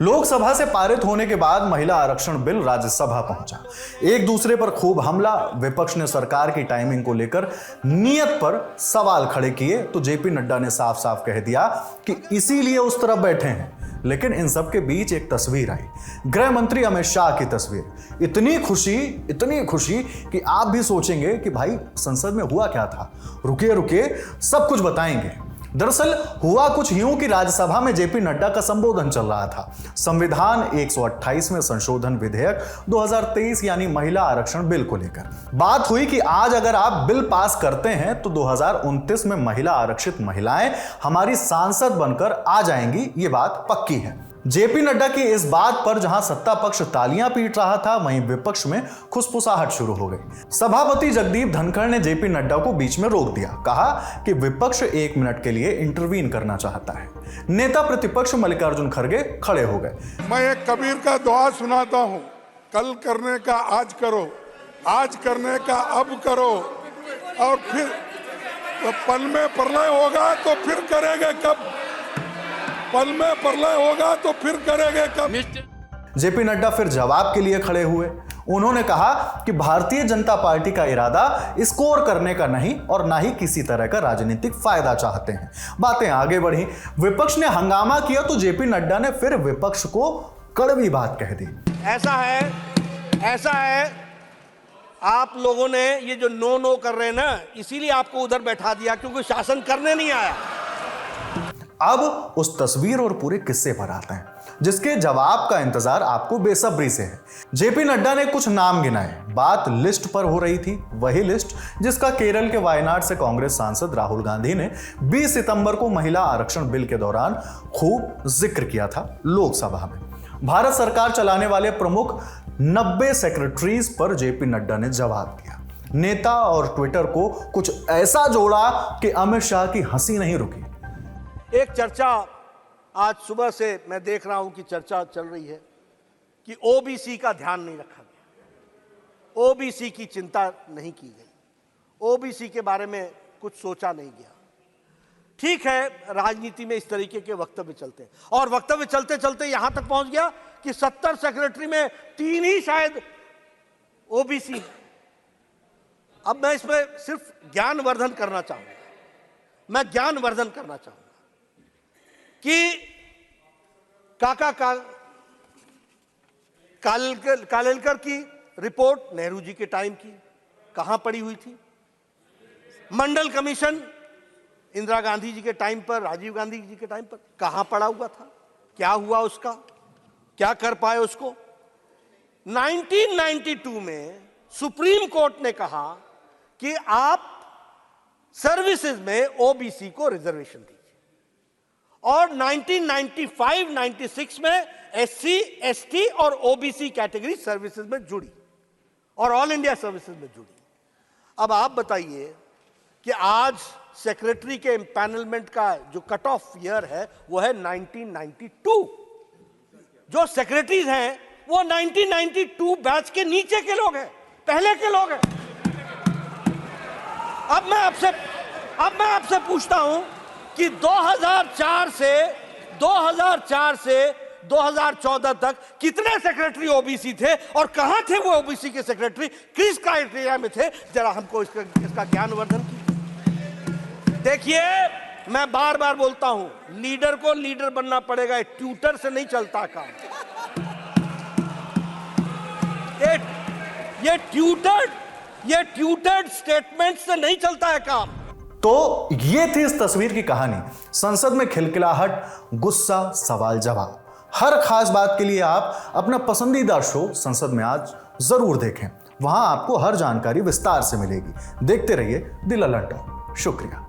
लोकसभा से पारित होने के बाद महिला आरक्षण बिल राज्यसभा पहुंचा। एक दूसरे पर खूब हमला। विपक्ष ने सरकार की टाइमिंग को लेकर नियत पर सवाल खड़े किए तो जेपी नड्डा ने साफ साफ कह दिया कि इसीलिए उस तरफ बैठे हैं। लेकिन इन सब के बीच एक तस्वीर आई, गृह मंत्री अमित शाह की तस्वीर। इतनी खुशी कि आप भी सोचेंगे कि भाई संसद में हुआ क्या था। रुकिए सब कुछ बताएंगे। दरअसल हुआ कुछ यूं कि राज्यसभा में जेपी नड्डा का संबोधन चल रहा था। संविधान 128 में संशोधन विधेयक 2023 यानी महिला आरक्षण बिल को लेकर बात हुई कि आज अगर आप बिल पास करते हैं तो 2029 में महिला आरक्षित महिलाएं हमारी सांसद बनकर आ जाएंगी। ये बात पक्की है। जेपी नड्डा की इस बात पर जहां सत्ता पक्ष तालियां पीट रहा था, वहीं विपक्ष में खुसफुसाहट शुरू हो गई। सभापति जगदीप धनखड़ ने जेपी नड्डा को बीच में रोक दिया। कहा कि विपक्ष 1 मिनट के लिए इंटरवीन करना चाहता है। नेता प्रतिपक्ष मल्लिकार्जुन खड़गे खड़े हो गए। मैं एक कबीर का दुआ सुनाता हूं, कल करने का आज करो, आज करने का अब करो, और फिर तो पल में प्रलय होगा तो फिर करेंगे कब, पल में प्रलय होगा तो फिर करेंगे कब। जेपी नड्डा फिर जवाब के लिए खड़े हुए। उन्होंने कहा कि भारतीय जनता पार्टी का इरादा स्कोर करने का नहीं और ना ही किसी तरह का राजनीतिक फायदा चाहते हैं। बातें आगे बढ़ी, विपक्ष ने हंगामा किया तो जेपी नड्डा ने फिर विपक्ष को कड़वी बात कह दी। ऐसा है आप लोगों ने ये जो नो कर रहे हैं ना, इसीलिए आपको उधर बैठा दिया क्योंकि शासन करने नहीं आया। अब उस तस्वीर और पूरे किस्से पर आते हैं जिसके जवाब का इंतजार आपको बेसब्री से है। जेपी नड्डा ने कुछ नाम गिनाए। बात लिस्ट पर हो रही थी, वही लिस्ट जिसका केरल के वायनाड से कांग्रेस सांसद राहुल गांधी ने 20 सितंबर को महिला आरक्षण बिल के दौरान खूब जिक्र किया था लोकसभा में। भारत सरकार चलाने वाले प्रमुख 90 सेक्रेटरीज पर जेपी नड्डा ने जवाब दिया। नेता और ट्विटर को कुछ ऐसा जोड़ा कि अमित शाह की हंसी नहीं रुकी। एक चर्चा आज सुबह से मैं देख रहा हूं कि चर्चा चल रही है कि ओबीसी का ध्यान नहीं रखा गया, ओबीसी की चिंता नहीं की गई, ओबीसी के बारे में कुछ सोचा नहीं गया। ठीक है, राजनीति में इस तरीके के वक्तव्य चलते हैं और वक्तव्य चलते चलते यहां तक पहुंच गया कि 70 सेक्रेटरी में 3 ही शायद ओबीसी। अब मैं इसमें सिर्फ ज्ञानवर्धन करना चाहूंगा कि काका कालेलकर की रिपोर्ट नेहरू जी के टाइम की कहां पड़ी हुई थी। मंडल कमीशन इंदिरा गांधी जी के टाइम पर, राजीव गांधी जी के टाइम पर कहां पड़ा हुआ था, क्या हुआ उसका, क्या कर पाए उसको। 1992 में सुप्रीम कोर्ट ने कहा कि आप सर्विसेज में ओबीसी को रिजर्वेशन दीजिए और 1995-96 में एससी, एसटी और ओबीसी कैटेगरी सर्विसेज में जुड़ी और ऑल इंडिया सर्विसेज में जुड़ी। अब आप बताइए कि आज सेक्रेटरी के एम्पैनलमेंट का जो कट ऑफ ईयर है वो है 1992। जो सेक्रेटरीज हैं वो 1992 बैच के नीचे के लोग हैं, पहले के लोग हैं। अब मैं आपसे पूछता हूं कि 2004 से 2014 तक कितने सेक्रेटरी ओबीसी थे और कहां थे वो ओबीसी के सेक्रेटरी, किस क्राइटेरिया में थे, जरा हमको इसका ज्ञानवर्धन कीजिए। देखिए, मैं बार बार बोलता हूं, लीडर को लीडर बनना पड़ेगा, ट्यूटर से नहीं चलता काम। ये ट्यूटर्ड स्टेटमेंट से नहीं चलता है काम। तो ये थी इस तस्वीर की कहानी। संसद में खिलखिलाहट, गुस्सा, सवाल जवाब। हर खास बात के लिए आप अपना पसंदीदा शो संसद में आज जरूर देखें। वहां आपको हर जानकारी विस्तार से मिलेगी। देखते रहिए द ललन टॉक। शुक्रिया।